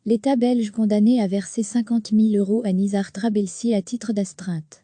L'État belge condamné à verser 50 000 € à Nizar Trabelsi à titre d'astreinte.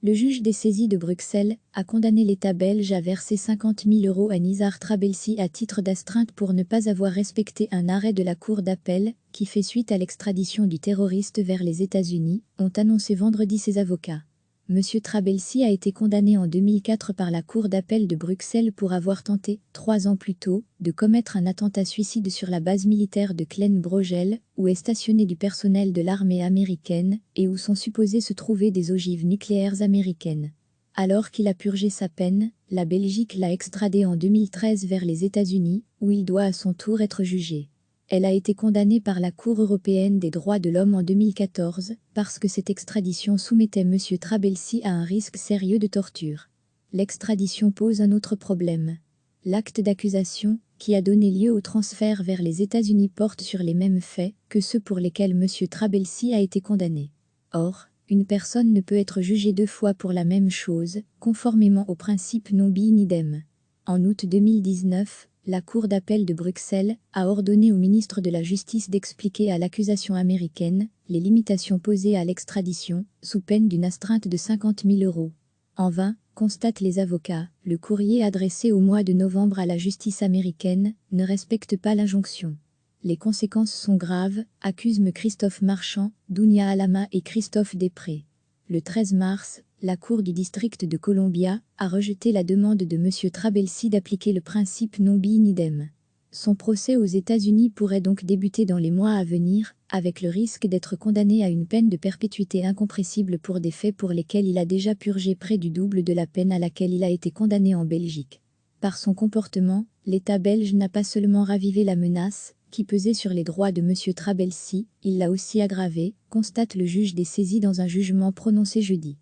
Le juge des saisies de Bruxelles a condamné l'État belge à verser 50 000 € à Nizar Trabelsi à titre d'astreinte pour ne pas avoir respecté un arrêt de la Cour d'appel qui fait suite à l'extradition du terroriste vers les États-Unis, ont annoncé vendredi ses avocats. Monsieur Trabelsi a été condamné en 2004 par la Cour d'appel de Bruxelles pour avoir tenté, 3 ans plus tôt, de commettre un attentat suicide sur la base militaire de Klein-Brogel, où est stationné du personnel de l'armée américaine et où sont supposées se trouver des ogives nucléaires américaines. Alors qu'il a purgé sa peine, la Belgique l'a extradé en 2013 vers les États-Unis, où il doit à son tour être jugé. Elle a été condamnée par la Cour européenne des droits de l'homme en 2014 parce que cette extradition soumettait M. Trabelsi à un risque sérieux de torture. L'extradition pose un autre problème. L'acte d'accusation, qui a donné lieu au transfert vers les États-Unis, porte sur les mêmes faits que ceux pour lesquels M. Trabelsi a été condamné. Or, une personne ne peut être jugée 2 fois pour la même chose, conformément au principe non bis in idem. En août 2019, la Cour d'appel de Bruxelles a ordonné au ministre de la Justice d'expliquer à l'accusation américaine les limitations posées à l'extradition, sous peine d'une astreinte de 50 000 €. En vain, constatent les avocats, le courrier adressé au mois de novembre à la justice américaine ne respecte pas l'injonction. Les conséquences sont graves, accusent M. Christophe Marchand, Dounia Alama et Christophe Després. Le 13 mars, la Cour du district de Columbia a rejeté la demande de M. Trabelsi d'appliquer le principe non bis in idem. Son procès aux États-Unis pourrait donc débuter dans les mois à venir, avec le risque d'être condamné à une peine de perpétuité incompressible pour des faits pour lesquels il a déjà purgé près du double de la peine à laquelle il a été condamné en Belgique. Par son comportement, l'État belge n'a pas seulement ravivé la menace qui pesait sur les droits de M. Trabelsi, il l'a aussi aggravé, constate le juge des saisies dans un jugement prononcé jeudi.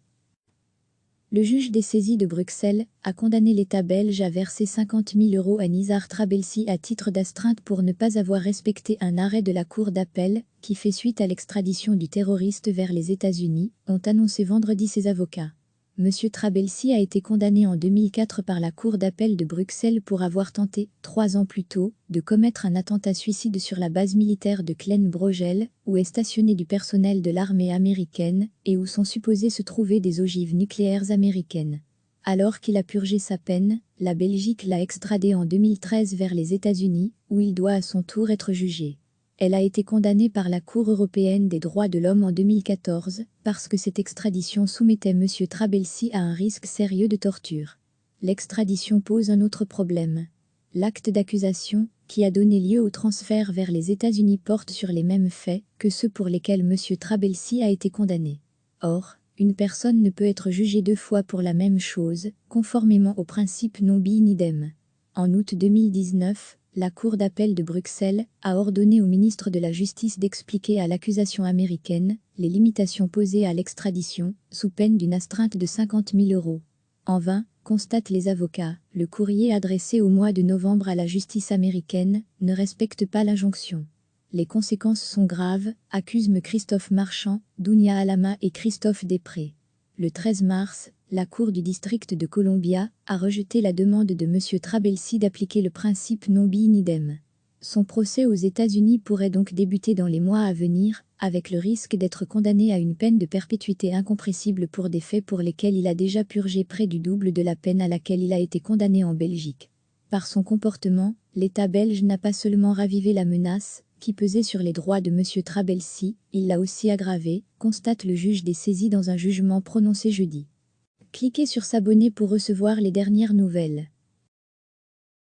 Le juge des saisies de Bruxelles a condamné l'État belge à verser 50 000 € à Nizar Trabelsi à titre d'astreinte pour ne pas avoir respecté un arrêt de la Cour d'appel qui fait suite à l'extradition du terroriste vers les États-Unis, ont annoncé vendredi ses avocats. M. Trabelsi a été condamné en 2004 par la Cour d'appel de Bruxelles pour avoir tenté, 3 ans plus tôt, de commettre un attentat suicide sur la base militaire de Klein-Brogel, où est stationné du personnel de l'armée américaine et où sont supposées se trouver des ogives nucléaires américaines. Alors qu'il a purgé sa peine, la Belgique l'a extradé en 2013 vers les États-Unis, où il doit à son tour être jugé. Elle a été condamnée par la Cour européenne des droits de l'homme en 2014 parce que cette extradition soumettait M. Trabelsi à un risque sérieux de torture. L'extradition pose un autre problème. L'acte d'accusation, qui a donné lieu au transfert vers les États-Unis, porte sur les mêmes faits que ceux pour lesquels M. Trabelsi a été condamné. Or, une personne ne peut être jugée 2 fois pour la même chose, conformément au principe non bis in idem. En août 2019, la Cour d'appel de Bruxelles a ordonné au ministre de la Justice d'expliquer à l'accusation américaine les limitations posées à l'extradition, sous peine d'une astreinte de 50 000 €. En vain, constatent les avocats, le courrier adressé au mois de novembre à la justice américaine ne respecte pas l'injonction. Les conséquences sont graves, accusent M. Christophe Marchand, Dounia Alama et Christophe Després. Le 13 mars, la Cour du district de Columbia a rejeté la demande de M. Trabelsi d'appliquer le principe non bis in idem. Son procès aux États-Unis pourrait donc débuter dans les mois à venir, avec le risque d'être condamné à une peine de perpétuité incompressible pour des faits pour lesquels il a déjà purgé près du double de la peine à laquelle il a été condamné en Belgique. Par son comportement, l'État belge n'a pas seulement ravivé la menace qui pesait sur les droits de M. Trabelsi, il l'a aussi aggravé, constate le juge des saisies dans un jugement prononcé jeudi. Cliquez sur s'abonner pour recevoir les dernières nouvelles.